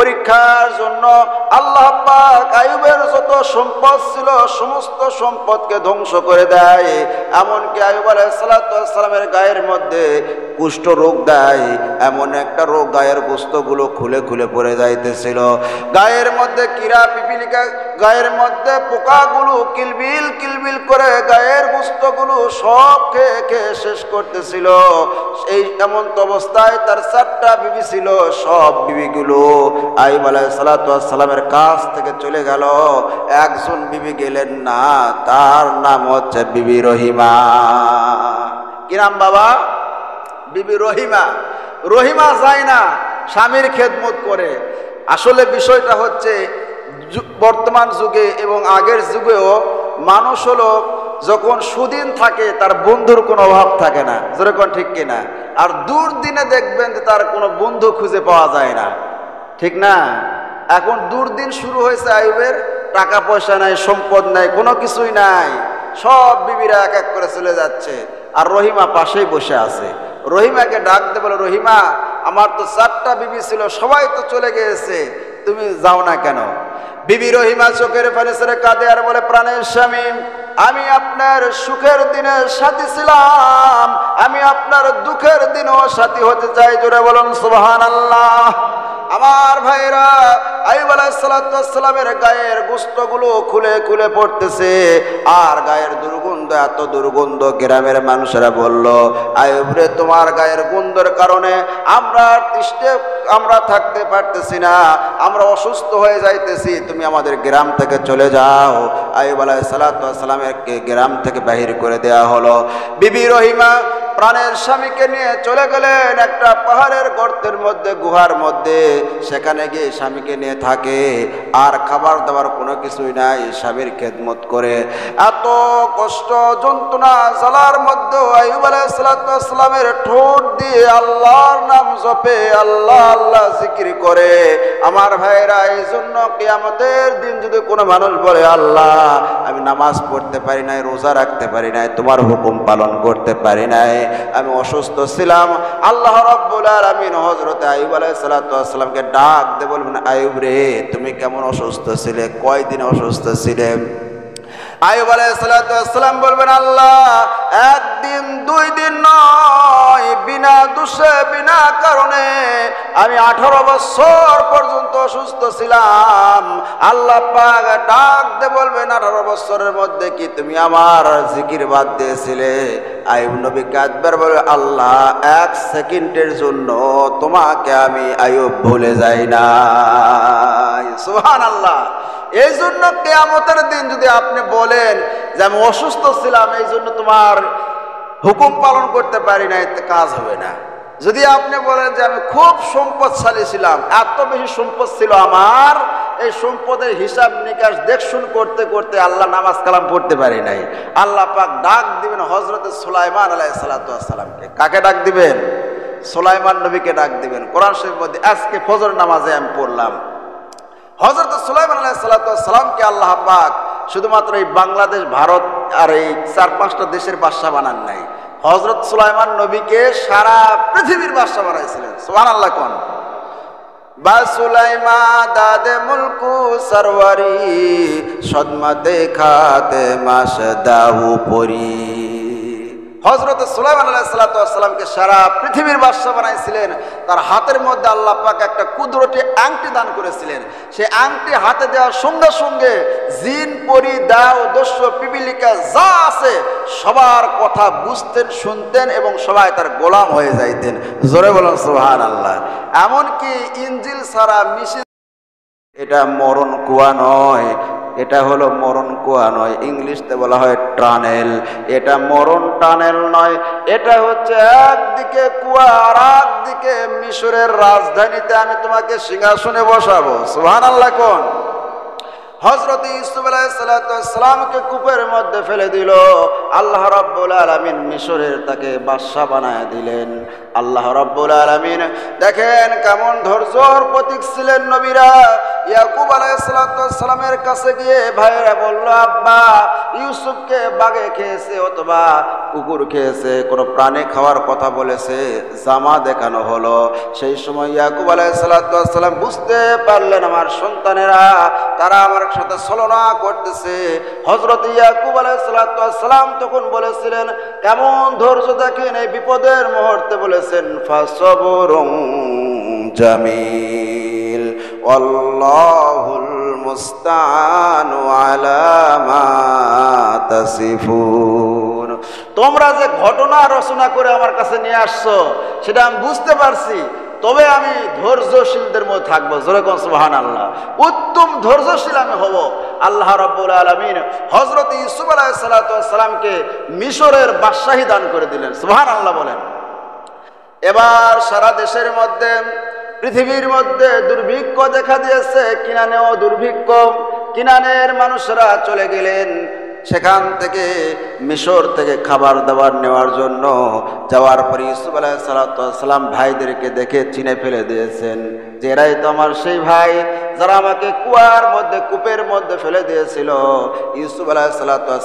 পরীক্ষার জন্য আল্লাহ পাক আইয়ুবের যত সম্পদ ছিল সমস্ত সম্পদকে ধ্বংস করে দেয়। এমনকি আইয়ুব আলাইহিস সালাতু ওয়াস সালামের গায়ের মধ্যে কুষ্ঠ রোগ দেয়, এমন একটা রোগ গায়ের গোস্তগুলো খুলে খুলে পড়ে যাইতেছিল, গায়ের মধ্যে কীড়া পিপিলিকা, গায়ের মধ্যে পোকাগুলো কিলবিল কিলবিল করে গায়ের গোস্তগুলো সব খেয়ে খেয়ে শেষ করতেছিল। এই এমন অবস্থায় তার 4টা বিবি ছিল, সব বিবিগুলো আইয়ুব আলাইহিস সালাতু ওয়াস সালামের কাছ থেকে চলে গেল, একজন বিবি গেলেন না, তার নাম হচ্ছে বিবি রহিমা। কি নাম বাবা? বিবি রহিমা। রহিমা যায় না, স্বামীর খেদমত করে। আসলে বিষয়টা হচ্ছে বর্তমান যুগে এবং আগের যুগেও মানুষ হলো যখন সুদিন থাকে তার বন্ধুর কোনো অভাব থাকে না, যেরকম ঠিক কিনা? আর দুর্দিনে দেখবেন যে তার কোনো বন্ধু খুঁজে পাওয়া যায় না, ঠিক না? এখন দুর্দিন শুরু হয়েছে আইয়ুবের, টাকা পয়সা নাই, সম্পদ নাই, কোনো কিছুই নাই, সব বিবিরা এক এক করে চলে যাচ্ছে, আর রহিমা পাশেই বসে আছে। রহিমাকে ডাক দে, বলে রহিমা, আমার তো 4টা বিবি ছিল, সবাই তো চলে গিয়েছে, তুমি যাও না কেন? বিবি রহিমা চোখের পানি ছেড়ে কাঁদে আর বলে, প্রাণের স্বামী, আমি আপনার সুখের দিনে সাথী ছিলাম, আমি আপনার দুঃখের দিনেও সাথী হতে চাই। জোরে বলুন সুবহানাল্লাহ। আমার ভাইরা, আইয়ুব আলাইহিস সালাতু ওয়াস সালামের গায়ের গোস্তগুলো খুলে খুলে পড়তেছে, আর গায়ের দুর্গন্ধ, এত দুর্গন্ধ, গ্রামের মানুষেরা বলল, আইয়ুব রে, তোমার গায়ের গন্ধের কারণে আমরা থাকতে পারতেছি না, আমরা অসুস্থ হয়ে যাইতেছি, তুমি আমাদের গ্রাম থেকে চলে যাও। আইয়ুব আলাইহিস সালাতু ওয়াস সালামেরকে গ্রাম থেকে বাহির করে দেওয়া হলো। বিবি রহিমা প্রাণের স্বামীকে নিয়ে চলে গেলেন একটা পাহাড়ের গর্তের মধ্যে, গুহার মধ্যে, সেখানে গিয়ে স্বামীকে নিয়ে থাকে, আর খাবার দাবার কোনো কিছুই নাই, স্বামীর খেদমত করে। এত কষ্ট যন্ত্রণা জ্বালার মধ্যে আইয়ুব আলাইহিস সালাতু ওয়াস সালামের ঠোঁট দিয়ে আল্লাহর নাম জপে, আল্লাহ আল্লাহ জিকির করে। আমার ভাইরা, এই জন্য কিয়ামতের দিন যদি কোনো মানুষ বলে, আল্লাহ আমি নামাজ পড়তে পারি নাই, রোজা রাখতে পারি নাই, তোমার হুকুম পালন করতে পারি নাই, আমি অসুস্থ ছিলাম, আল্লাহ রাব্বুল আলামিন হযরত আইয়ুব আলাইহিস সালাতু ওয়াস সালামকে ডাক দিয়ে বলবেন, আইয়ুব রে, তুমি কেমন অসুস্থ ছিলে, কয়দিন অসুস্থ ছিলে? আইয়ুব আলাইহিস সালাতু ওয়াস সালাম বলবেন, আল্লাহ, 1 দিন 2 দিন নয়, বিনা দোষে বিনা কারণে আমি 18 বছর পর্যন্ত অসুস্থ ছিলাম। আল্লাহ পাক ডাক দিয়ে বলবেন, 18 বছরের মধ্যে কি তুমি আমার জিকির বাদ দিয়েছিলে? আইয়ুব নবী কাঁদবার বলে, আল্লাহ, 1 সেকেন্ডের জন্য তোমাকে আমি আইয়ুব ভুলে যাই না। সুবহানাল্লাহ। এই জন্য কিয়ামতের দিন যদি আপনি বলেন যে আমি অসুস্থ ছিলাম, এই জন্য তোমার হুকুম পালন করতে পারি না, এতে কাজ হবে না। যদি আপনি বলেন যে আমি খুব সম্পদশালী ছিলাম, এত বেশি সম্পদ ছিল আমার, এই সম্পদের হিসাব নিকাশ দেখশুন করতে করতে আল্লাহ নামাজ কালাম পড়তে পারি নাই, আল্লাহ পাক ডাক দিবেন হযরত সুলাইমান আলাইহিস সালাতু ওয়াস সালামকে। কাকে ডাক দিবেন? সুলাইমান নবীকে ডাক দিবেন। কোরআন শরীফের মধ্যে আজকে ফজর নামাজে আমি পড়লাম, হযরত সুলাইমান আলাইহিস সালাতু ওয়াস সালামকে আল্লাহ পাক শুধুমাত্র এই বাংলাদেশ, ভারত আর এই 4-5টা দেশের বাদশা বানান নাই, হযরত সুলাইমান নবীকে সারা পৃথিবীর বাদশা বানাইছিলেন। সুবহানাল্লাহ। কোন বা সুলাইমান দাদে মুলকু সরওয়ারি, সদমা দেখাতে মাসদাহু পরি। হযরত সুলাইমান আলাইহিস সালাতু ওয়াস সালামকে সারা পৃথিবীর বাদশা বানাইছিলেন। তার হাতের মধ্যে আল্লাহ পাক একটা কুদরতি আংটি দান করেছিলেন। সেই আংটি হাতে দেওয়ার সঙ্গে সঙ্গে জিন, পরি, দাও, দস্যু, পিপিলিকা যা আছে সবার কথা বুঝতেন, শুনতেন এবং সবাই তার গোলাম হয়ে যাইতেন। জোরে বলুন সুবহানাল্লাহ। এমনকি ইনজিল ছাড়া মিশিল, এটা মরণ কুয়া নয়, এটা হলো মরণ কুয়া নয়, ইংলিশতে বলা হয় টানেল। এটা মরণ টানেল নয়, এটা হচ্ছে একদিকে কুয়া আর একদিকে মিশরের রাজধানীতে আমি তোমাকে সিংহাসনে বসাবো। সুবহানাল্লাহ। কোন হযরত ইউসুফ আলাইহিস সালাতু ওয়াস সালামকে কূপের মধ্যে ফেলে দিল, আল্লাহ রাব্বুল আলামিন মিশরের তাকে বাদশা বানায় দিলেন। আল্লাহ রাব্বুল আলামিন দেখেন কেমন ধৈর্যর প্রতীক ছিলেন নবীরা। ইয়াকুব আলাইহিস সালামের কাছে গিয়ে ভাইয়েরা বলল, আব্বা ইউসুফকে বাঘে খেয়েছে অথবা কুকুর খেয়েছে, কোনো প্রাণী খাওয়ার কথা বলেছে, জামা দেখানো হলো। সেই সময় ইয়াকুব আলাইহিস সালাম বুঝতে পারলেন আমার সন্তানেরা তারা আমার সাথে ছলনা করতেছে। হযরত ইয়াকুব আলাইহিস সালাম তখন বলেছিলেন, কেমন ধৈর্য দেখেন এই বিপদের মুহূর্তে, বলেছেন ফাসবরুন জামিল আল্লাহুল মুস্তাআনু আলা মা তাসিফুন। তোমরা যে ঘটনা রচনা করে আমার কাছে নিয়ে আসছো সেটা আমি বুঝতে পারছি, তবে আমি ধৈর্যশীলদের মধ্যে থাকবো। জোরে কোন সুবহানাল্লাহ। উত্তম ধৈর্যশীল আমি হব। আল্লাহ রাব্বুল আলামিন হযরত ইউসুফ আলাইহিস সালামকে মিশরের বাদশাহী দান করে দিলেন। সুবহানাল্লাহ বলেন। এবার সারা দেশের মধ্যে পৃথিবীর মধ্যে দুর্ভিক্ষ দেখা দিয়েছে। কিনানেও দুর্ভিক্ষ। কিনানের মানুষরা চলে গেলেন সেখান থেকে মিশর থেকে খাবার দাবার নেওয়ার জন্য। যাওয়ার পরে ইউসুফ আলাইহিস সালাম ভাইদেরকে দেখে চিনে ফেলে দিয়েছেন যে এরাই তো আমার সেই ভাই যারা আমাকে কুয়ার মধ্যে কূপের মধ্যে ফেলে দিয়েছিল। ইউসুফ আলাইহিস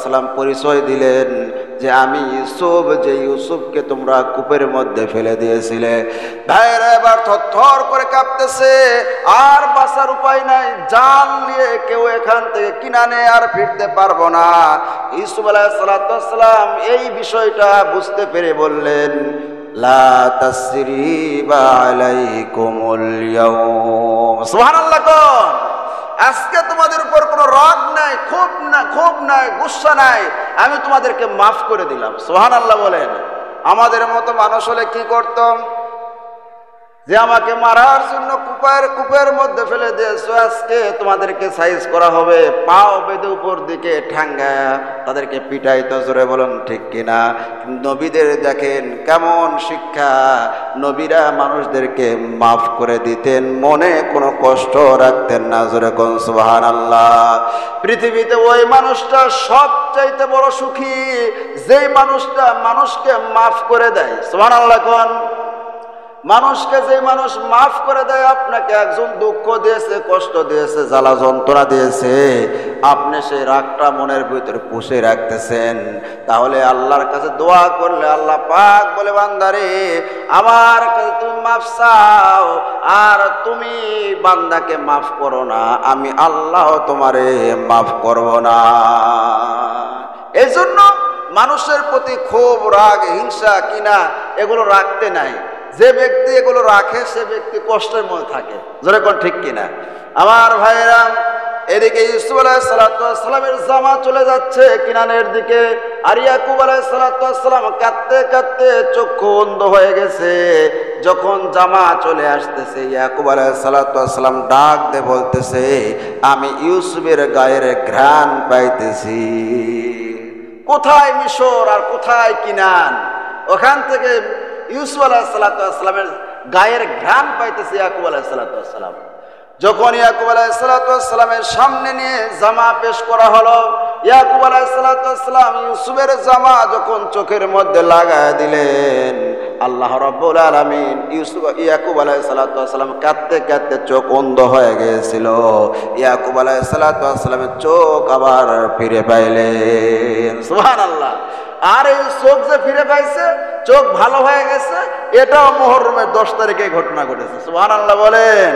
সালাম পরিচয় দিলেন যে আমি ইউসুফ, যে ইউসুফকে তোমরা কূপের মধ্যে ফেলে দিয়েছিলে। ভাইরা এবার থরথর করে কাঁপতেছে, আর বাঁচার উপায় নাই, জাল নিয়ে কেউ এখান থেকে কিনানে আর ফিরতে পারবো না। ইউসুফ আলাইহিস সালাম এই বিষয়টা বুঝতে পেরে বললেন, লা তাসরিবা আলাইকুমুল ইয়াউম। সুবহানাল্লাহ। কোন আজকে তোমাদের উপর কোনো রাগ নাই, ক্ষোভ নাই, গুসা নাই, আমি তোমাদেরকে মাফ করে দিলাম। সুবহানাল্লাহ বলেন। আমাদের মতো মানুষ হলে কি করতাম, যে আমাকে মারার জন্য কূপের মধ্যে ফেলে দিয়েছো, আজকে তোমাদেরকে সাইজ করা হবে, পাও বেঁধে উপর দিকে ঠাঙ্গায়া তাদেরকে পিটাইতো। জোরে বলুন ঠিক কিনা। নবীদের দেখেন কেমন শিক্ষা, নবীরা মানুষদেরকে মাফ করে দিতেন, মনে কোনো কষ্ট রাখতেন না। জোরে কোন সুবহানাল্লাহ। পৃথিবীতে ওই মানুষটা সবচাইতে বড় সুখী যেই মানুষটা মানুষকে মাফ করে দেয়। সুবহানাল্লাহ। কোন মানুষকে যে মানুষ মাফ করে দেয়, আপনাকে একজন দুঃখ দিয়েছে, কষ্ট দিয়েছে, জ্বালা যন্ত্রণা দিয়েছে, আপনি সেই রাগটা মনের ভিতরে পুষে রাখতেছেন, তাহলে আল্লাহর কাছে দোয়া করলে আল্লাহ পাক বলে, বান্দারে আমার কাছে তুমি মাফ চাও আর তুমি বান্দাকে মাফ করো না, আমি আল্লাহ তোমারে মাফ করব না। এই জন্য মানুষের প্রতি ক্ষোভ, রাগ, হিংসা, কিনা এগুলো রাখতে নাই। যে ব্যক্তি এগুলো রাখে সে ব্যক্তি কষ্টের মধ্যে থাকে। জোরে কোন ঠিক কিনা। আমার ভাইরা, এদিকে ইউসুফ আলাইহিস সালামের জামা চলে যাচ্ছে কিনানের দিকে, আর ইয়াকুব আলাইহিস সালাম কাঁদতে কাঁদতে চক্ষু অন্ধ হয়ে গেছে। যখন জামা চলে আসতেছে, ইয়াকুব আলাইহিস সালাম ডাক দিয়ে বলতেছে, আমি ইউসুফের গায়ের ঘ্রাণ পাইতেছি। কোথায় মিশর আর কোথায় কিনান, ওখান থেকে ইউসুফ আলাইহিস সালামের গায়ের ঘ্রাণ পাইতেছে ইয়াকুব আলাইহিস সালাম। যখন ইয়াকুব আলাইহিস সালামের সামনে নিয়ে জামা পেশ করা হলো, ইয়াকুব আলাইহিস সালাম ইউসুফের জামা যখন চোখের মধ্যে লাগায় দিলেন, আল্লাহ রাব্বুল আলামিন ইয়াকুব আলাইহিস সালাম কাঁদতে কাঁদতে চোখ অন্ধ হয়ে গিয়েছিল। ইয়াকুব আলাইহিস সালামের চোখ আবার ফিরে পাইলেন। সুবহানাল্লাহ। আর এই চোখ যে ফিরে পাইছে, চোখ ভালো হয়ে গেছে, এটাও মুহররমের 10 তারিখে ঘটনা ঘটেছে। সুবহানাল্লাহ বলেন।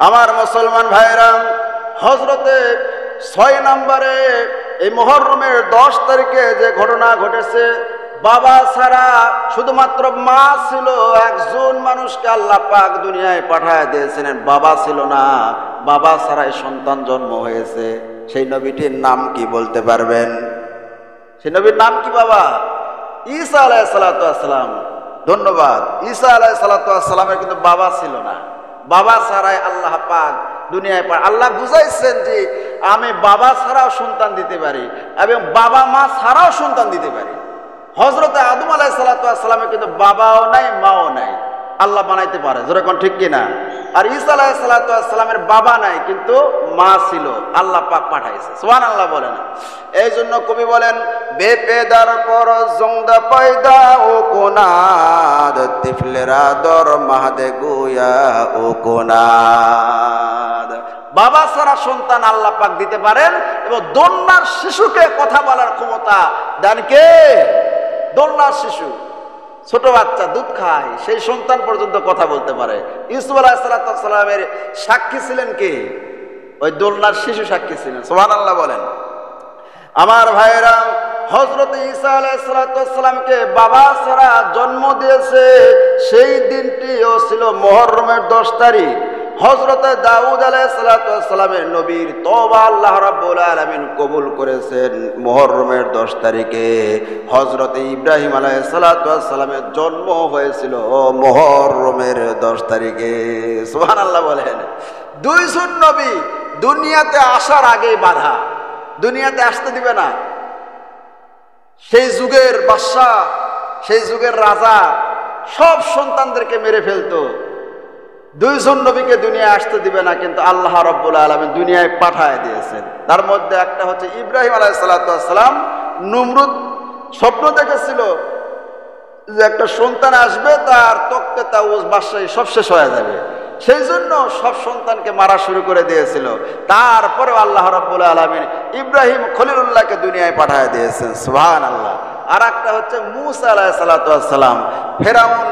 আমার মুসলমান ভাইরা, হযরতে 6 নম্বরে এই মুহররমের 10 তারিখে যে ঘটনা ঘটেছে, বাবা ছাড়া শুধুমাত্র মা ছিল, একজন মানুষকে আল্লাহ পাক দুনিয়ায় পাঠায় দিয়েছিলেন, বাবা ছিল না, বাবা ছাড়াই সন্তান জন্ম হয়েছে। সেই নবীটির নাম কি বলতে পারবেন? সেই নবীর নাম কি বাবা? ঈসা আলাইহিস সালাম। ধন্যবাদ। ঈসা আলাইহিস সালামের কিন্তু বাবা ছিল না, বাবা ছাড়াই আল্লাহ পাক দুনিয়ায় আল্লাহ বুঝাইছেন যে আমি বাবা ছাড়াও সন্তান দিতে পারি এবং বাবা মা ছাড়াও সন্তান দিতে পারি। হযরতে আদম আলাইহিস সালামের কিন্তু বাবাও নাই, মাও নাই, আল্লাহ বানাইতে পারে। যেরকম ঠিক কিনা। আর ঈসা আলাইহিস সালামের বাবা নাই কিন্তু মা ছিল, আল্লাহ পাক পাঠাইছে। সুবহানাল্লাহ বলেন। এই জন্য কবি বলেন, বেপেদার পর জংদা পয়দা ও কোনাদ, তিফলেরা দর মাহদে গুয়া ও কোনাদ। বাবা ছাড়া সন্তান আল্লাহ পাক দিতে পারেন, এবং দোলনার শিশুকে কথা বলার ক্ষমতা দেন কে? দোলনার শিশু, ছোট বাচ্চা দুধ খায়, সেই সন্তান পর্যন্ত কথা বলতে পারে। ইউসুফ আলাইহিস সালামের সাক্ষী ছিলেন কে? ওই দোলনার শিশু সাক্ষী ছিলেন। সুবহানাল্লাহ বলেন। আমার ভাইয়েরা, হযরত ঈসা আলাইহিস সালামকে বাবা ছাড়া জন্ম দিয়েছে, সেই দিনটিও ছিল মুহররমের 10 তারিখ। হযরত দাউদ আলাইহিস সালামের নবীর তওবা আল্লাহ রাব্বুল আলামিন কবুল করেছেন মুহররমের 10 তারিখে। হযরত ইব্রাহিম আলাইহিস সালামের জন্ম হয়েছিল মুহররমের 10 তারিখে। সুবহানাল্লাহ বলেন। দুইজন নবী দুনিয়াতে আসার আগেই বাধা, দুনিয়াতে আসতে দিবে না। সেই যুগের বাদশাহ, সেই যুগের রাজা সব সন্তানদেরকে মেরে ফেলতো। দুইজন নবীকে দুনিয়ায় আসতে দিবে না, কিন্তু আল্লাহ রাব্বুল আলামিন দুনিয়ায় পাঠায় দিয়েছেন। তার মধ্যে একটা হচ্ছে ইব্রাহিম আলাইহিস সালাম। নমরুদ স্বপ্ন দেখেছিল যে একটা সন্তান আসবে, তার তখতে তাউস বাদশাহী সব শেষ হয়ে যাবে, সেই জন্য সব সন্তানকে মারা শুরু করে দিয়েছিল। তারপরে আল্লাহ রাব্বুল আলামিন ইব্রাহিম খলিলুল্লাহকে দুনিয়ায় পাঠায় দিয়েছেন। সুবহানাল্লাহ। আর একটা হচ্ছে মূসা আলাইহিস সালাম। ফেরাউন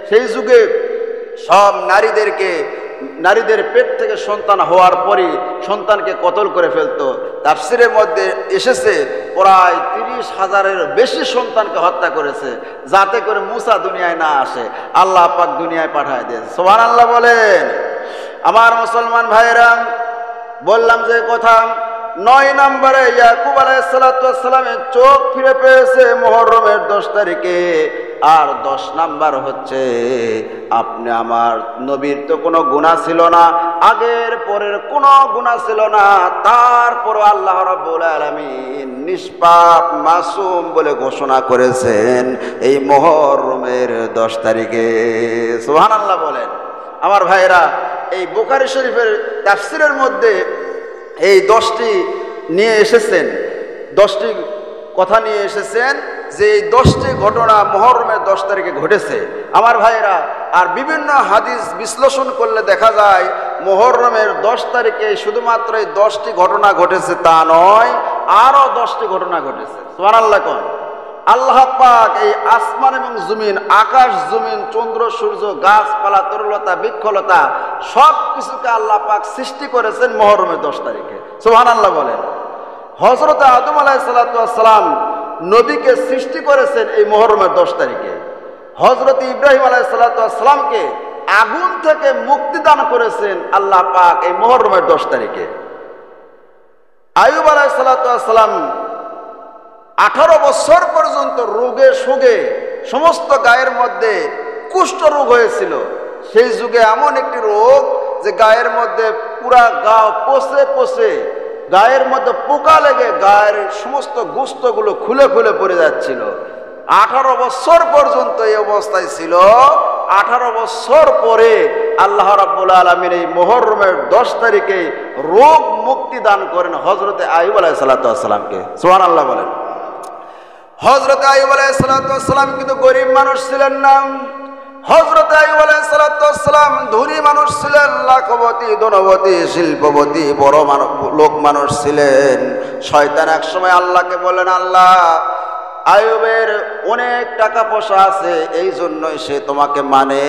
সেই যুগে সব নারীদের পেট থেকে সন্তান হওয়ার পরই সন্তানকে কতল করে ফেলতো। তাফসীরের মধ্যে এসেছে প্রায় 30,000-এর বেশি সন্তানকে হত্যা করেছে, যাতে করে মূসা দুনিয়ায় না আসে। আল্লাহ পাক দুনিয়ায় পাঠায় দিয়েছে। সুবহানাল্লাহ বলেন। আমার মুসলমান ভাইরা, বললাম যে কথা 9 নম্বরে ইয়াকুব আলাইহিস সালামের চোখ ফিরে পেয়েছে মুহররমের 10 তারিখে। আর 10 নাম্বার হচ্ছে, আপনি আমার নবীর তো কোনো গুনাহ ছিল না, আগের পরের কোনো গুনাহ ছিল না, তারপর আল্লাহ রাব্বুল আলামিন নিষ্পাপ মাসুম বলে ঘোষণা করেছেন এই মুহররমের 10 তারিখে। সুবহানাল্লাহ বলেন। আমার ভাইরা, এই বুখারী শরীফের তাফসীরের মধ্যে এই 10টি নিয়ে এসেছেন, 10টি কথা নিয়ে এসেছেন যে এই 10টি ঘটনা মুহররমের 10 তারিখে ঘটেছে। আমার ভাইরা, আর বিভিন্ন হাদিস বিশ্লেষণ করলে দেখা যায় মুহররমের 10 তারিখে শুধুমাত্র এই 10টি ঘটনা ঘটেছে তা নয়, আরো 10টি ঘটনা ঘটেছে। সুবহানাল্লাহ কোন আল্লাহ পাক এই আসমান এবং জমিন, আকাশ জমিন, চন্দ্র সূর্য, গাছপালা, তরুলতা বৃক্ষলতা সব কিছুকে আল্লাহ পাক সৃষ্টি করেছেন মুহররমের 10 তারিখে। সুবহানাল্লাহ বলেন। হযরত আদম আলাইহিস সালাম নবীকে সৃষ্টি করেছেন এই মুহররমের 10 তারিখে। হযরত ইব্রাহিম আলাইহিস সালামকে আগুন থেকে মুক্তি দান করেছেন আল্লাহ পাক এই মুহররমের 10 তারিখে। আইয়ুব আলাইহিস সালাম 18 বছর পর্যন্ত রোগে শোকে সমস্ত গায়ের মধ্যে কুষ্ঠ রোগ হয়েছিল। সেই যুগে এমন একটি রোগ যে গায়ের মধ্যে পুরা গা পচে পচে, গায়ের মধ্যে পোকা লেগে গায়ের সমস্ত গোশতগুলো খুলে খুলে পড়ে যাচ্ছিল। 18 বছর পর্যন্ত এই অবস্থায় ছিল। 18 বছর পরে আল্লাহ রাব্বুল আলামিন এই মুহররমের 10 তারিখে রোগ মুক্তি দান করেন হযরত আইয়ুব আলাইহিস সালামকে। সুবহানাল্লাহ বলেন। হযরত আইয়ুব আলাইহিস সালাম কিন্তু গরিব মানুষ ছিলেন না। হযরত আইয়ুব আলাইহিস সালাম ধনী মানুষ ছিলেন, লাখপতি, ধনপতি, শিল্পপতি, বড় লোক মানুষ ছিলেন। শয়তান এক সময় আল্লাহকে বলেন, আল্লাহ, আইয়ুবের অনেক টাকা পয়সা আছে, এই জন্যই সে তোমাকে মানে,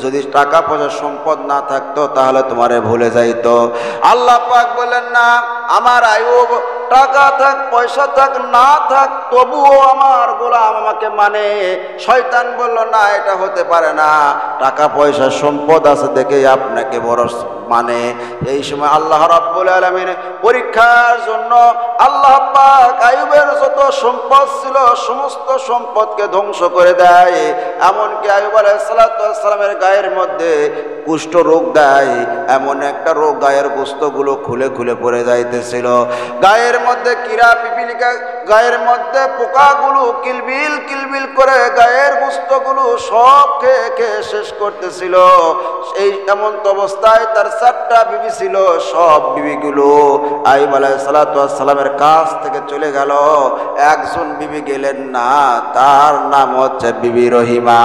যদি টাকা পয়সা সম্পদ না থাকতো তাহলে তোমারে ভুলে যাইতো। আল্লাহ পাক বলেন, না, আমার আইয়ুব টাকা থাক পয়সা থাক না থাক তবুও আমার গোলাম আমাকে মানে। শয়তান বলল, না, এটা হতে পারে না, টাকা পয়সা সম্পদ আছে দেখে আপনাকে বড় মানে। এই সময় আল্লাহ রাব্বুল আলামিন পরীক্ষার জন্য আল্লাহ পাক আইয়ুবের যত সম্পদ ছিল সমস্ত সম্পদকে ধ্বংস করে দেয়। এমনকি আইয়ুব আলাইহিস সালামের গায়ের মধ্যে কুষ্ঠ রোগ দেয়, এমন একটা রোগ গায়ের গোশতগুলো খুলে খুলে পড়ে যাইতেছিল। গায়ের মধ্যে কিরা পিপিলিকা, গায়ের মধ্যে পোকাগুলো কিলবিল কিলবিল করে গায়ের গোশতগুলো সব খেয়ে খেয়ে শেষ করতেছিল। এই এমন অবস্থায় তার 4টা বিবি ছিল, সব বিবিগুলো আইয়ুব আলাইহিস সালামের কাছ থেকে চলে গেল। একজন বিবি গেলেন না, তার নাম হচ্ছে বিবি রহিমা।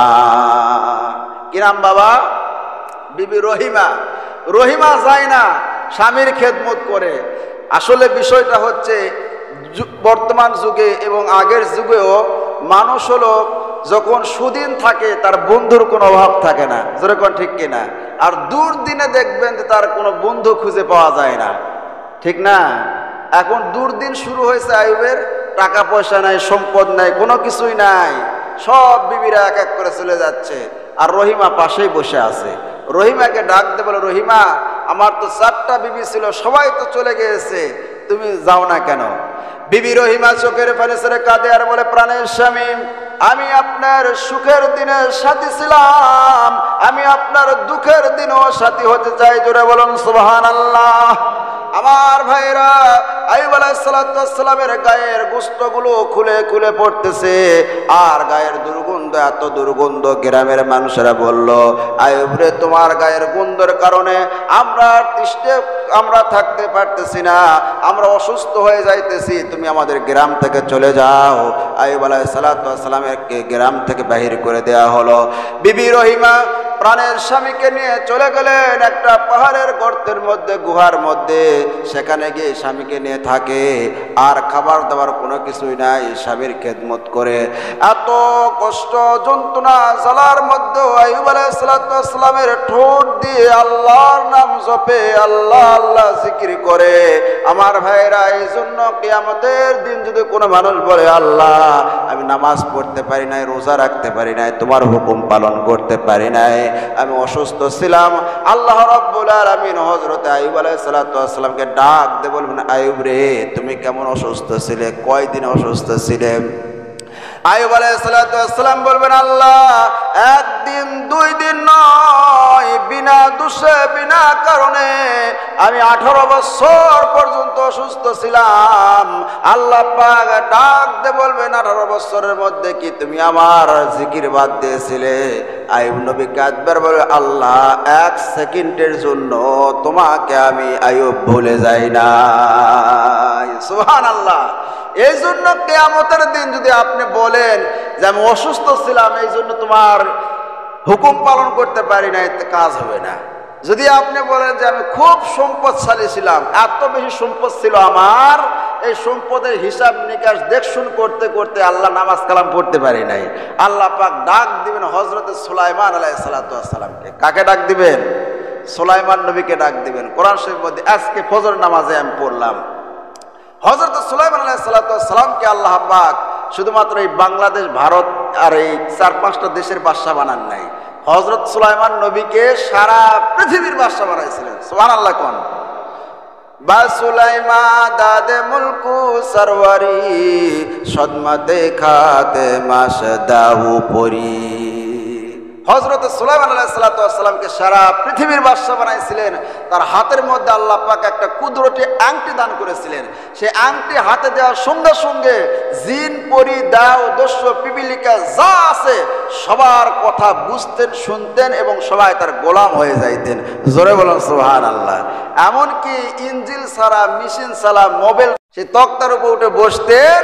কি নাম বাবা? বিবি রহিমা। রহিমা যায় না, স্বামীর খেদমত করে। আসলে বিষয়টা হচ্ছে বর্তমান যুগে এবং আগের যুগেও মানুষ হলো যখন সুদিন থাকে তার বন্ধুর কোনো অভাব থাকে না, যেরকম ঠিক কিনা? আর দুর্দিনে দেখবেন যে তার কোনো বন্ধু খুঁজে পাওয়া যায় না, ঠিক না? এখন দুর্দিন শুরু হয়েছে আইয়ুবের, টাকা পয়সা নাই, সম্পদ নাই, কোনো কিছুই নাই, সব বিবিরা এক এক করে চলে যাচ্ছে, আর রহিমা পাশেই বসে আছে। রহিমাকে ডাক দে, বলে রহিমা আমার তো 4টা বিবি ছিল, সবাই তো চলে গিয়েছে, তুমি যাও না কেন? বিবি রহিমা চোখের পানি ছেড়ে কাঁদে আর বলে, প্রাণের স্বামী, আমি আপনার সুখের দিনে সাথী ছিলাম, আমি আপনার দুঃখের দিনও সাথী হতে চাই। জোরে বলুন সুবহানাল্লাহ। আমার ভাইরা, আইয়ুব আলাইহিস সালামের গায়ের গোশতগুলো খুলে খুলে পড়তেছে, আর গায়ের দুর্গন্ধ, এত দুর্গন্ধ, গ্রামের মানুষেরা বলল, আইয়ুব রে, তোমার গায়ের গন্ধের কারণে আমরা থাকতে পারতেছি না, আমরা অসুস্থ হয়ে যাইতেছি, তুমি আমাদের গ্রাম থেকে চলে যাও। আইয়ুব আলাইহিস সালামেরকে গ্রাম থেকে বাহির করে দেয়া হলো। বিবি রহিমা প্রাণের স্বামীকে নিয়ে চলে গেলেন একটা পাহাড়ের গর্তের মধ্যে, গুহার মধ্যে। সেখানে গিয়ে স্বামীকে নিয়ে থাকে, আর খাবার দাবার কোনো কিছুই নাই, স্বামীর খেদমত করে। এত কষ্ট, যন্ত্রণা, জ্বালার মধ্যে আইয়ুব আলাইহিস সালামের ঠোঁট দিয়ে আল্লাহর নাম জপে, আল্লাহ আল্লাহ জিকির করে। আমার ভাইরা, এই জন্য কিয়ামতের দিন যদি কোনো মানুষ বলে, আল্লাহ আমি নামাজ পড়তে পারি নাই, রোজা রাখতে পারি নাই, তোমার হুকুম পালন করতে পারি নাই, আমি অসুস্থ ছিলাম, আল্লাহ রাব্বুল আলামিন হযরত আইয়ুব আলাইহিস সালামকে ডাক দিয়ে বলবেন, আইয়ুব রে, তুমি কেমন অসুস্থ ছিলে, কয়দিন অসুস্থ ছিলে? আইয়ুব আলাইহিস সালাম বলবেন, আল্লাহ 1 দিন 2 দিন নয়, বিনা দোষে বিনা কারণে আমি 18 বছর পর্যন্ত অসুস্থ ছিলাম। আল্লাহ পাক ডাক দিয়ে বলবেন, 18 বছরের মধ্যে কি তুমি আমার জিকির বাদ দিয়েছিলে? আইয়ুব নবী কাঁদবার বলে, আল্লাহ 1 সেকেন্ডের জন্য তোমাকে আমি আইয়ুব ভুলে যাই না। সুবহানাল্লাহ। এই জন্য কিয়ামতের দিন যদি আপনি বলেন যে আমি অসুস্থ ছিলাম, এই জন্য তোমার হুকুম পালন করতে পারি না, এতে কাজ হবে না। যদি আপনি বলেন যে আমি খুব সম্পদশালী ছিলাম, এত বেশি সম্পদ ছিল আমার, এই সম্পদের হিসাব নিকাশ দেখশুন করতে করতে আল্লাহ নামাজ কালাম পড়তে পারি নাই, আল্লাহ পাক ডাক দিবেন হযরত সুলাইমান আলাইহিস সালামকে। কাকে ডাক দিবেন? সুলাইমান নবীকে ডাক দিবেন। কোরআন শরীফের মধ্যে আজকে ফজর নামাজে আমি পড়লাম, হযরত সুলাইমান আলাইহিস সালামকে আল্লাহ পাক শুধুমাত্র এই বাংলাদেশ, ভারত আর এই 4-5টা দেশের বাদশা বানান নাই, হযরত সুলাইমান নবীকে সারা পৃথিবীর বাদশা বানাইছিলেন। সুবহানাল্লাহ। কোন বা সুলাইমা দাদে মুলকু সরওয়ারি, সদমতে খাতে মাসদাহু পরি। হযরত সুলাইমান আলাইহিস সালামকে সারা পৃথিবীর বাদশা বানাইছিলেন। তার হাতের মধ্যে আল্লাহ পাক একটা কুদরতি আংটি দান করেছিলেন। সেই আংটি হাতে দেওয়ার সঙ্গে সঙ্গে জিন, পরি, দাও, দস্যু, পিপিলিকা যা আছে সবার কথা বুঝতেন, শুনতেন এবং সবাই তার গোলাম হয়ে যাইতেন। জোরে বলুন সুবহানাল্লাহ। এমনকি ইঞ্জিল ছাড়া, মেশিন ছাড়া, মোবাইল, সেই তক্তার উপর উঠে বসতেন,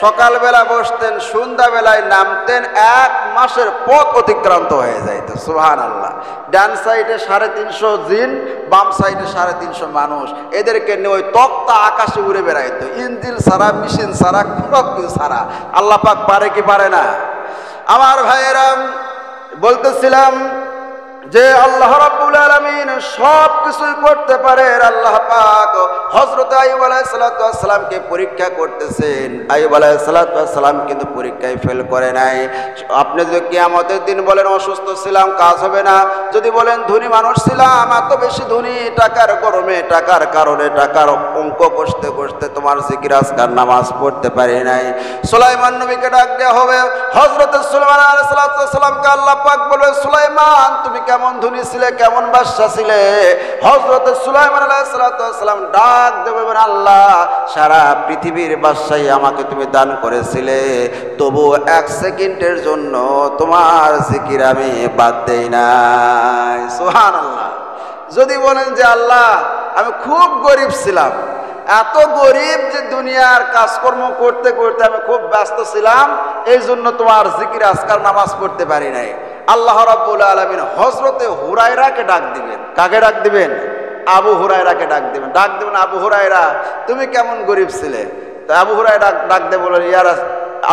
সকালবেলা বসতেন, সন্ধ্যাবেলায় নামতেন, 1 মাসের পথ অতিক্রান্ত হয়ে যাইত। সুবহানাল্লাহ। ডান সাইডে 350 জিন, বাম সাইডে 350 মানুষ, এদেরকে নিয়ে ওই তক্তা আকাশে উড়ে বেড়াইতো, ইঞ্জিল ছাড়া, মেশিন ছাড়া, কোনো কিছু ছাড়া। আল্লাহ পাক পারে কি পারে না? আমার ভাইয়েরা, বলতেছিলাম যে আল্লাহ রাব্বুল আলামিন সব কিছুই করতে পারেন। আল্লাহ পাক হযরত আইয়ুব আলাইহিস সালামকে পরীক্ষা করতেছেন। আইয়ুব আলাইহিস সালাম কিন্তু পরীক্ষায় ফেল করে নাই। আপনি যদি কিয়ামতের দিন বলেন অসুস্থ ছিলাম, কাজ হবে না। যদি বলেন ধনী মানুষ ছিলাম, এত বেশি ধনী, টাকার গরমে, টাকার কারণে, টাকার অঙ্ক কষতে কষতে তোমার জিকির আজকার নামাজ পড়তে পারি নাই। সুলাইমান নবীকে ডাক দেওয়া হবে। হযরত সুলাইমান আলাইহিস সালামকে আল্লাহ পাক বলে, সুলাইমান তুমি কেমন ধনী ছিলে, কেমন বাদশা ছিলে? হযরত সুলাইমান আলাইহিস সালাম ডাক দেবেন, আল্লাহ সারা পৃথিবীর বাদশাহী আমাকে তুমি দান করেছিলে, তবু 1 সেকেন্ডের জন্য তোমার জিকির আমি বাদ দেই নাই। সুবহানাল্লাহ। যদি বলেন যে আল্লাহ আমি খুব গরিব ছিলাম, এত গরিব যে দুনিয়ার কাজকর্ম করতে করতে আমি খুব ব্যস্ত ছিলাম, এই জন্য তোমার জিকির আজকার নামাজ পড়তে পারি নাই, আল্লাহ রাব্বুল আলামিন হযরতে হুরায়রাকে ডাক দিবেন। কাকে ডাক দিবেন? আবু হুরায়রাকে ডাক দেবেন, আবু হুরায়রা তুমি কেমন গরিব ছিলে? তো আবু হুরায়রা ডাক দিয়ে বললেন, ইয়া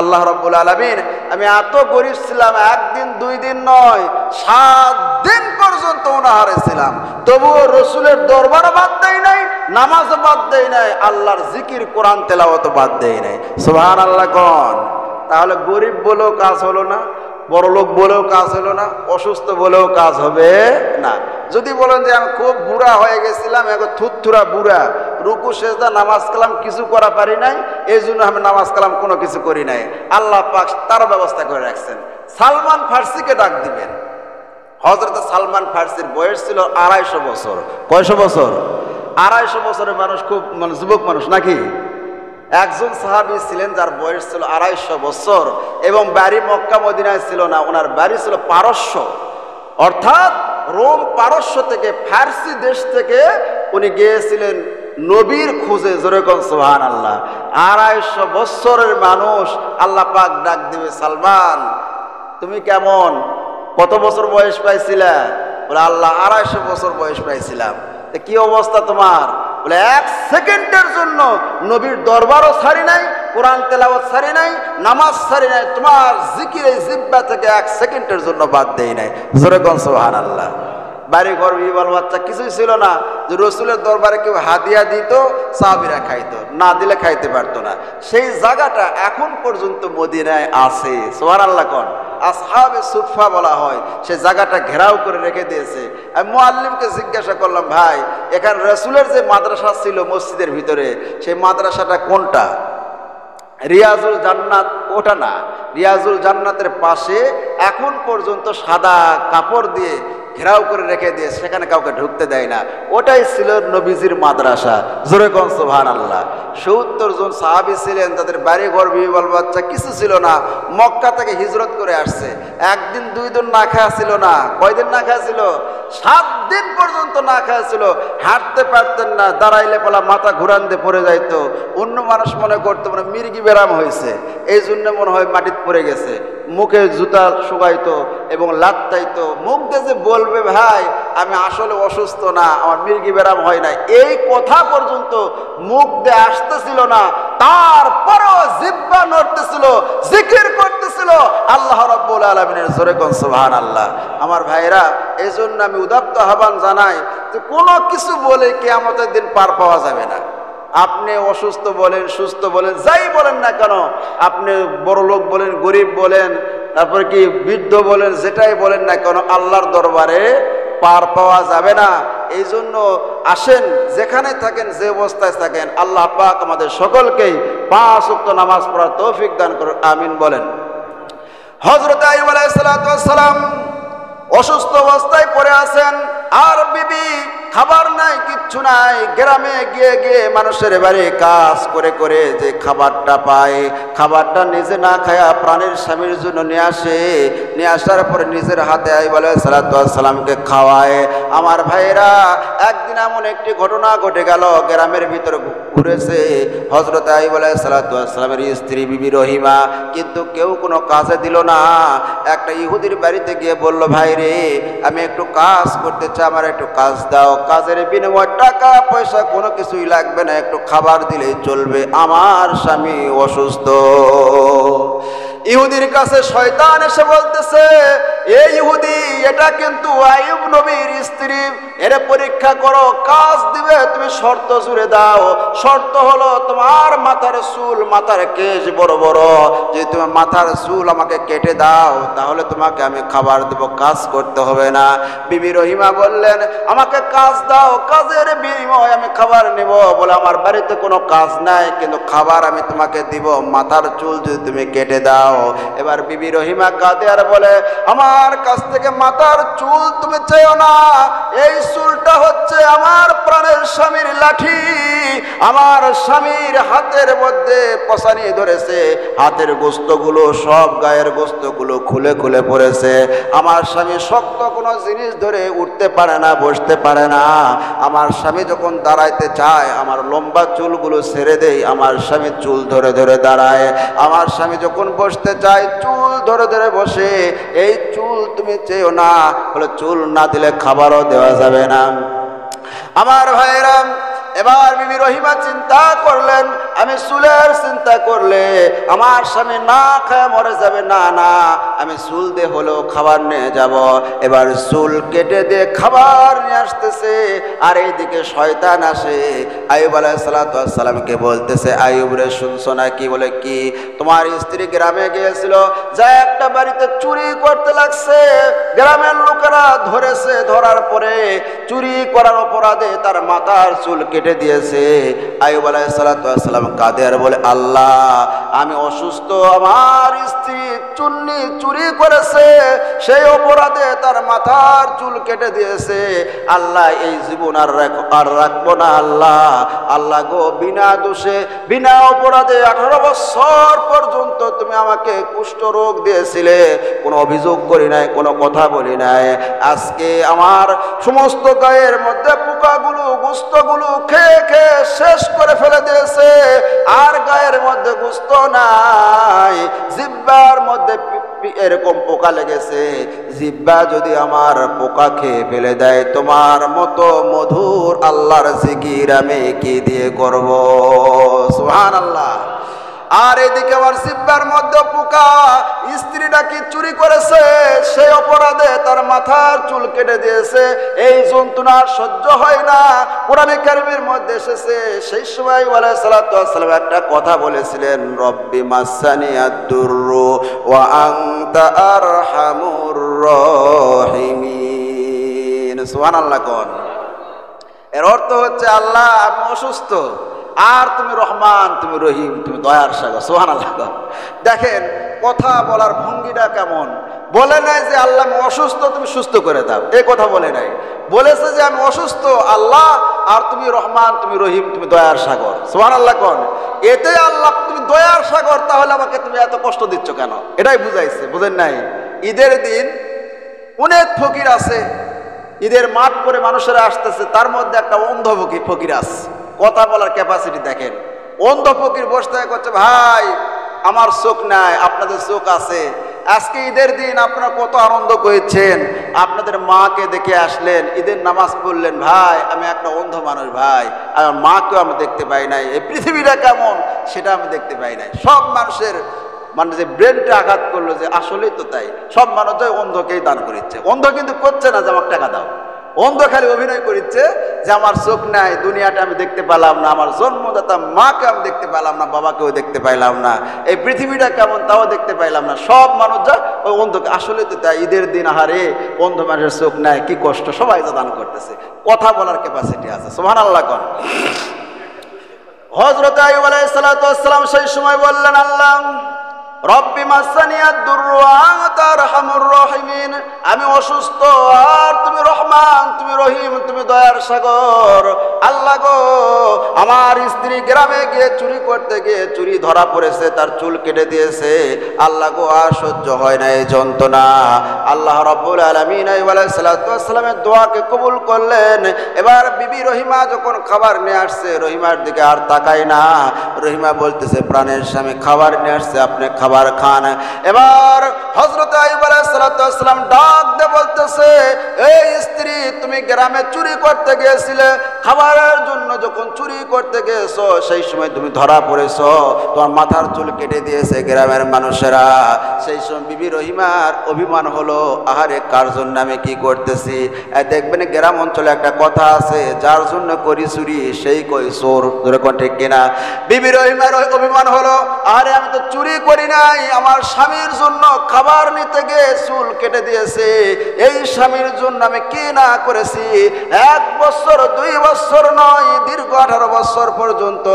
আল্লাহ রাব্বুল আলামিন, আমি এত গরিব ছিলাম, একদিন দুই দিন নয় 7 দিন পর্যন্ত অনাহারে ছিলাম, তবুও রসুলের দরবারও বাদ দেই নাই, নামাজও বাদ দেই নাই, আল্লাহর জিকির কোরআন তেলাওয়াতও বাদ দেই নাই। সুবহানাল্লাহ কোন? তাহলে গরিব বলেও কাজ হলো না, বড়লোক বলেও কাজ হলো না, অসুস্থ বলেও কাজ হবে না। যদি বলেন যে আমি খুব বুড়া হয়ে গেছিলাম, এখন থুতথুরা বুড়া, রুকু সেজদা নামাজ কালাম কিছু করা পারি নাই, এই জন্য আমি নামাজ কালাম কোনো কিছু করি নাই, আল্লাহ পাক তার ব্যবস্থা করে রাখছেন। সালমান ফার্সিকে ডাক দিবেন। হযরত সালমান ফার্সির বয়স ছিল 250 বছর। কয়শো বছর? 250 বছরের মানুষ, খুব মানে যুবক মানুষ নাকি? একজন সাহাবী ছিলেন যার বয়স ছিল 250 বছর এবং বাড়ি মক্কা মদিনায় ছিল না, ওনার বাড়ি ছিল পারস্য, অর্থাৎ রোম পারস্য থেকে, ফার্সি দেশ থেকে উনি গিয়েছিলেন নবীর খোঁজে। জোরে কোন সুবহানাল্লাহ। 250 বছরের মানুষ, আল্লাহ পাক ডাক দিবে, সালমান তুমি কেমন, কত বছর বয়স পাইছিলা? বলে আল্লাহ 250 বছর বয়স পাইছিলাম। কি অবস্থা তোমার? বলে 1 সেকেন্ডের জন্য নবীর দরবারও ছাড়ি নাই, কোরআন তেলাওয়াত ছাড়ি নাই, নামাজ ছাড়ি নাই, তোমার জিকির এই জিহ্বা থেকে 1 সেকেন্ডের জন্য বাদ দেই নাই। জোরে কোন সুবহানাল্লাহ। বাড়ি ঘর বিবাল বাচ্চা কিছুই ছিল না, যে রসুলের দরবারে কেউ হাদিয়া দিত, সাহাবীরা খাইতো, না দিলে খাইতে পারতো না। সেই জায়গাটা এখন পর্যন্ত মদিনায় আছে। সুবহানাল্লাহ কোন? আসহাবে সুফা বলা হয়, সে জায়গাটা ঘেরাও করে রেখে দিয়েছে। আমি মুআল্লিমকে জিজ্ঞাসা করলাম, ভাই এখানে রসুলের যে মাদ্রাসা ছিল মসজিদের ভিতরে, সেই মাদ্রাসাটা কোনটা? রিয়াজুল জান্নাত ওটা না, রিয়াজুল জান্নাতের পাশে এখন পর্যন্ত সাদা কাপড় দিয়ে ঘেরাও করে রেখে দিয়ে সেখানে কাউকে ঢুকতে দেয় না, ওটাই ছিল নবীজির মাদ্রাসা। জোরে কোন সুবহানাল্লাহ। 70 জন সাহাবী ছিলেন, তাদের বাড়ি ঘর বিবল বাচ্চা কিছু ছিল না, মক্কা থেকে হিজরত করে আসছে। একদিন দুই দিন না খাওয়া ছিল না, কয়দিন না খাওয়া ছিল? 7 দিন পর্যন্ত না খাওয়া ছিল, হাঁটতে পারতেন না, দাঁড়াইলে পালা মাথা ঘুরান দিয়ে পড়ে যাইতো। অন্য মানুষ মনে করতো মানে মির্গি ব্যারাম হয়েছে, এই জন্য মনে হয় মাটিতে পড়ে গেছে। মুখে জুতা শুকাইতো এবং লাত্তাইতো, মুখ দিয়ে যে বলবে ভাই আমি আসলে অসুস্থ না, আমার মির্গি ব্যারাম হয় না, এই কথা পর্যন্ত মুখ দিয়ে আসতেছিল না। তারপরও জিহ্বা নড়তেছিল, জিকির করতেছিল আল্লাহ রাব্বুল আলামিনের। জোরে কোন সুবহানাল্লাহ। আমার ভাইরা, এই জন্য আমি উদাত্ত আহ্বান জানাই যে কোনো কিছু বলে কিয়ামতের দিন পার পাওয়া যাবে না। আপনি অসুস্থ বলেন, সুস্থ বলেন, যাই বলেন না কেন, আপনি বড় লোক বলেন, গরিব বলেন, তারপরে কি বৃদ্ধ বলেন, যেটাই বলেন না কেন, আল্লাহর দরবারে পার পাওয়া যাবে না। এই জন্য আসেন, যেখানে থাকেন, যে অবস্থায় থাকেন, আল্লাহ পাক আমাদের সকলকেই 5 ওয়াক্ত নামাজ পড়ার তৌফিক দান করুন, আমিন বলেন। হযরত আইয়ুব আলাইহিস সালাতু ওয়াস সালাম অসুস্থ অবস্থায় পড়ে আছেন, আর বিবি খাবার নাই, কিচ্ছু নাই, গ্রামে গিয়ে গিয়ে মানুষের বাড়ি কাজ করে করে যে খাবারটা পায়, খাবারটা নিজে না খায়া প্রাণের স্বামীর জন্য নিয়ে আসে, নিয়ে আসার পরে নিজের হাতে আইয়ুব আলাইহিস সালাতু ওয়াস সালামকে খাওয়ায়। আমার ভাইরা, একদিন এমন একটি ঘটনা ঘটে গেল, গ্রামের ভিতরে ঘুরেছে হযরত আইয়ুব আলাইহিস সালাতু ওয়াস সালামের স্ত্রী বিবি রহিমা, কিন্তু কেউ কোনো কাজে দিল না। একটা ইহুদির বাড়িতে গিয়ে বলল, ভাই রে আমি একটু কাজ করতে চাই, আমার একটু কাজ দাও, কাজের বিনিময়ে টাকা পয়সা কোনো কিছুই লাগবে না, একটু খাবার দিলেই চলবে, আমার স্বামী অসুস্থ। ইহুদির কাছে শয়তান এসে বলতেছে, এই ইহুদি, এটা কিন্তু আইয়ুব নবীর স্ত্রী, এর পরীক্ষা করো, কাজ দিবে, তুমি শর্ত জুড়ে দাও। শর্ত হলো তোমার মাথার চুল, মাথার কেশ বড় বড়, যদি তুমি মাথার চুল আমাকে কেটে দাও তাহলে তোমাকে আমি খাবার দেব, কাজ করতে হবে না। বিবি রহিমা বললেন, আমাকে কাজ দাও, কাজের বিনিময়ে আমি খাবার নেব। বলে, আমার বাড়িতে কোনো কাজ নাই, কিন্তু খাবার আমি তোমাকে দিব, মাথার চুল যদি তুমি কেটে দাও। এবার বিবি রহিমা কাঁদে আর বলে, আমার কাছ থেকে মাথার চুল তুমি চেয়েও না, এই চুলটা হচ্ছে আমার প্রাণের স্বামীর লাঠি, আমার স্বামীর হাতের মধ্যে পসানি ধরেছে, হাতের গোস্তগুলো সব গায়ের গোস্তগুলো খুলে খুলে পড়েছে, আমার স্বামী শক্ত কোনো জিনিস ধরে উঠতে পারে না, বসতে পারে না। আমার স্বামী যখন দাঁড়াইতে চায়, আমার লম্বা চুলগুলো ছেড়ে দেই, আমার স্বামী চুল ধরে ধরে দাঁড়ায়। আমার স্বামী যখন বসতে চায়, চুল ধরে ধরে বসে, এই চুল তুমি চেয়েও না। বলে, চুল না দিলে খাবারও দেওয়া যাবে না। আমার ভাইরা, এবার বিবি রহিমা চিন্তা করলেন, আমি চুলের চিন্তা করলে আমার স্বামী না খায় মরে যাবে, না না, আমি চুল দিয়ে হলেও খাবার নিয়ে যাব। এবার চুল কেটে দিয়ে খাবার নিয়ে আসতেছে, আর এইদিকে শয়তান আসে আইয়ুব আলাইহিস সালামকে বলতেছে, আইয়ুব রে শুনছো না কি? বলে কি? তোমার স্ত্রী গ্রামে গিয়েছিল, যা একটা বাড়িতে চুরি করতে লাগছে, গ্রামের লোকেরা ধরেছে, ধরার পরে চুরি করার অপরাধে তার মাথার চুল কেটে দিয়েছে। আইয়ুব আলাইহিস সালাম কাঁদে আর বলে, আল্লাহ আমি অসুস্থ, আমার স্ত্রী চুরি করেছে, সেই অপরাধে তার মাথার চুল কেটে দিয়েছে। আল্লাহ এই জীবন আর রাখবো না আল্লাহ। আল্লাহ গো, বিনা দোষে বিনা অপরাধে 18 বছর পর্যন্ত তুমি আমাকে কুষ্ঠ রোগ দিয়েছিলে, কোনো অভিযোগ করি নাই, কোনো কথা বলি নাই। আজকে আমার সমস্ত গায়ের মধ্যে পোকাগুলো গোস্তগুলো খেয়ে খেয়ে শেষ করে ফেলে দিয়েছে, আর গায়ের মধ্যে গোস্ত নাই, জিহ্বার মধ্যে এরকম পোকা লেগেছে। জিহ্বা যদি আমার পোকা খেয়ে ফেলে দেয়, তোমার মতো মধুর আল্লাহর জিকির আমি কি দিয়ে করব? সুবহানাল্লাহ। আর এদিকে আমার জিহ্বার মধ্যে পোকা, স্ত্রীটা কি চুরি করেছে, সেই অপরাধে তার মাথার চুল কেটে দিয়েছে। এই যন্ত্রণা সহ্য হয় না। কোরআনে কারীমের মধ্যে এসেছে, সেই সময় আইয়ুব আলাইহিস সালাম একটা কথা বলেছিলেন, রব্বি মাসানিয়াদ দুররু ওয়া আনতা আরহামুর রাহিমিন। সুবহানাল্লাহ কোন। এর অর্থ হচ্ছে, আল্লাহ আমি অসুস্থ, আর তুমি রহমান, তুমি রহিম, তুমি দয়ার সাগর। সুবহানাল্লাহ। দেখেন কথা বলার ভঙ্গিটা কেমন। বলে নাই যে আল্লাহ আমি অসুস্থ, তুমি সুস্থ করে দাও, এই কথা বলে নাই। বলেছে যে আমি অসুস্থ আল্লাহ, আর তুমি রহমান, তুমি রহিম, তুমি দয়ার সাগর। সুবহানাল্লাহ কোন। এতে আল্লাহ তুমি দয়ার সাগর, তাহলে আমাকে তুমি এত কষ্ট দিচ্ছ কেন? এটাই বুঝাইছে, বুঝেন নাই? ঈদের দিন অনেক ফকির আছে, ঈদের মাঠ করে মানুষেরা আসতেছে, তার মধ্যে একটা অন্ধ ফকির আছে। কথা বলার ক্যাপাসিটি দেখেন। অন্ধ ফকির বসতে করছে, ভাই আমার চোখ নাই, আপনাদের চোখ আছে, আজকে ঈদের দিন আপনারা কত আনন্দ করেছেন, আপনাদের মাকে দেখে আসলেন, ঈদের নামাজ পড়লেন। ভাই আমি একটা অন্ধ মানুষ, ভাই আমার মাকেও আমি দেখতে পাই নাই, এই পৃথিবীটা কেমন সেটা আমি দেখতে পাই নাই। সব মানুষের মানে যে ব্রেনটা আঘাত করলো যে আসলেই তো তাই, সব মানুষ অন্ধকেই দান করিচ্ছে। অন্ধ কিন্তু করছে না যে আমার টাকা দাও, অন্ধ খালি অভিনয় করিচ্ছে যে আমার চোখ নাই, দুনিয়াটা আমি দেখতে পেলাম না, আমার জন্মদাতা মাকে আমি দেখতে পেলাম না, বাবাকেও দেখতে পাইলাম না, এই পৃথিবীটা কেমন তাও দেখতে পাইলাম না। সব মানুষ যা ওই অন্ধকে, আসলে তো তাই, ঈদের দিন আহারে অন্ধ মানুষের চোখ নাই, কি কষ্ট, সবাই যা দান করতেছে। কথা বলার ক্যাপাসিটি আছে। সুবহানাল্লাহ কোন। হযরত আইয়ুব আলাইহিস সালাম সেই সময় বললেন, আল্লাহ রব্বি মাসানিয়াদ দুররু ওয়া আনতা আরহামুর রাহিমিন, আমি অসুস্থ, আর তুমি রহমান, তুমি রহিম, তুমি দয়ার সাগর। আল্লাহ গো, আমার স্ত্রী গ্রামে গিয়ে চুরি করতে গিয়ে চুরি ধরা পড়েছে, তার চুল কেটে দিয়েছে। আল্লাহ গো, আর সহ্য হয় না এই যন্ত্রণা। আল্লাহ রাব্বুল আলামিন আইয়ুব আলাইহিস সালামের দোয়াকে কবুল করলেন। এবার বিবি রহিমা যখন খাবার নিয়ে আসছে, রহিমার দিকে আর তাকায় না। রহিমা বলতেছে, প্রাণের স্বামী খাবার নিয়ে আসছে, আপনি খাবার খান। এবার হযরত আইয়ুব আলাইহিস সালাম ডাক দিয়ে বলতেছে, এই স্ত্রী তুমি গ্রামে চুরি করতে গিয়েছিলে, খাবারের জন্য যখন চুরি করতে গেছো সেই সময় তুমি ধরা পড়েছো, তোমার মাথার চুল কেটে দিয়েছে গ্রামের মানুষেরা। সেই সময় বিবি রহিমার অভিমান হলো, আহারে কার জন্য আমি কি করতেছি। দেখবেন গ্রাম অঞ্চলে একটা কথা আছে, যার জন্য করি চুরি সেই কই চোর। যেরকম ঠিক কিনা? বিবি রহিমার অভিমান হলো, আরে আমি তো চুরি করি নাই, আমার স্বামীর জন্য খাবার নিতে গিয়ে চুল কেটে দিয়েছে, এই স্বামীর জন্য আমি কি না করেছি। 1 বছর 2 বছর নয়, দীর্ঘ 18 বছর পর্যন্ত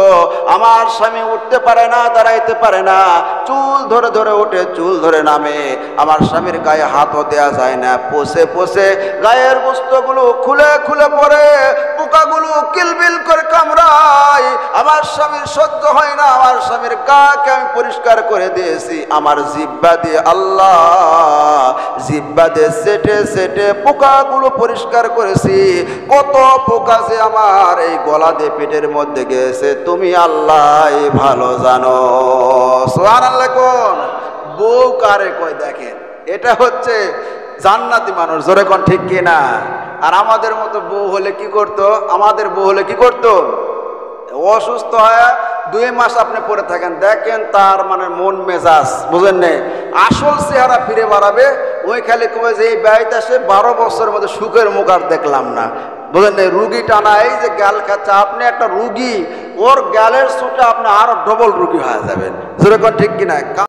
আমার স্বামী উঠতে পারে না, দাঁড়াইতে পারে না, চুল ধরে ধরে ওঠে, চুল ধরে নামে, আমার স্বামীর গায়ে হাতও দেওয়া যায় না, পচে পচে গায়ের বস্ত্রগুলো খুলে খুলে পড়ে, পোকাগুলো কিলবিল করে কামড়ায়, আমার স্বামীর সহ্য হয় না, আমার স্বামীর গাকে আমি পরিষ্কার করে দিয়েছি আমার জিহ্বা দিয়ে। আল্লাহ জিহ্বা দিয়ে সেটে সেটে পোকাগুলো পরিষ্কার করেছি, কত পোকা যে আমার এই গলা দিয়ে পেটের মধ্যে গেছে তুমি আল্লাহ ভালো জানো। সুবহানাল্লাহ কোন। বউ কারে কয় দেখেন, এটা হচ্ছে জান্নাতি মানুষ। জোরে কোন ঠিক কিনা? আর আমাদের মতো বউ হলে কি করতো, আমাদের বউ হলে কি করতো, অসুস্থ হয়ে 2 মাস আপনি পরে থাকেন, দেখেন তার মানে মন মেজাজ বুঝেন নেই, আসল চেহারা ফিরে বাড়াবে। ওই খালি কবে যে এই ব্যয়তে আসে 12 বছরের মধ্যে সুখের মুখ আর দেখলাম না, বুঝেন নেই। রুগী টানা, এই যে গ্যাল খাচ্ছে, আপনি একটা রুগী, ওর গ্যালের সুটে আপনি আরো ডবল রুগী হয়ে যাবেন, যেরকম ঠিক কিনা।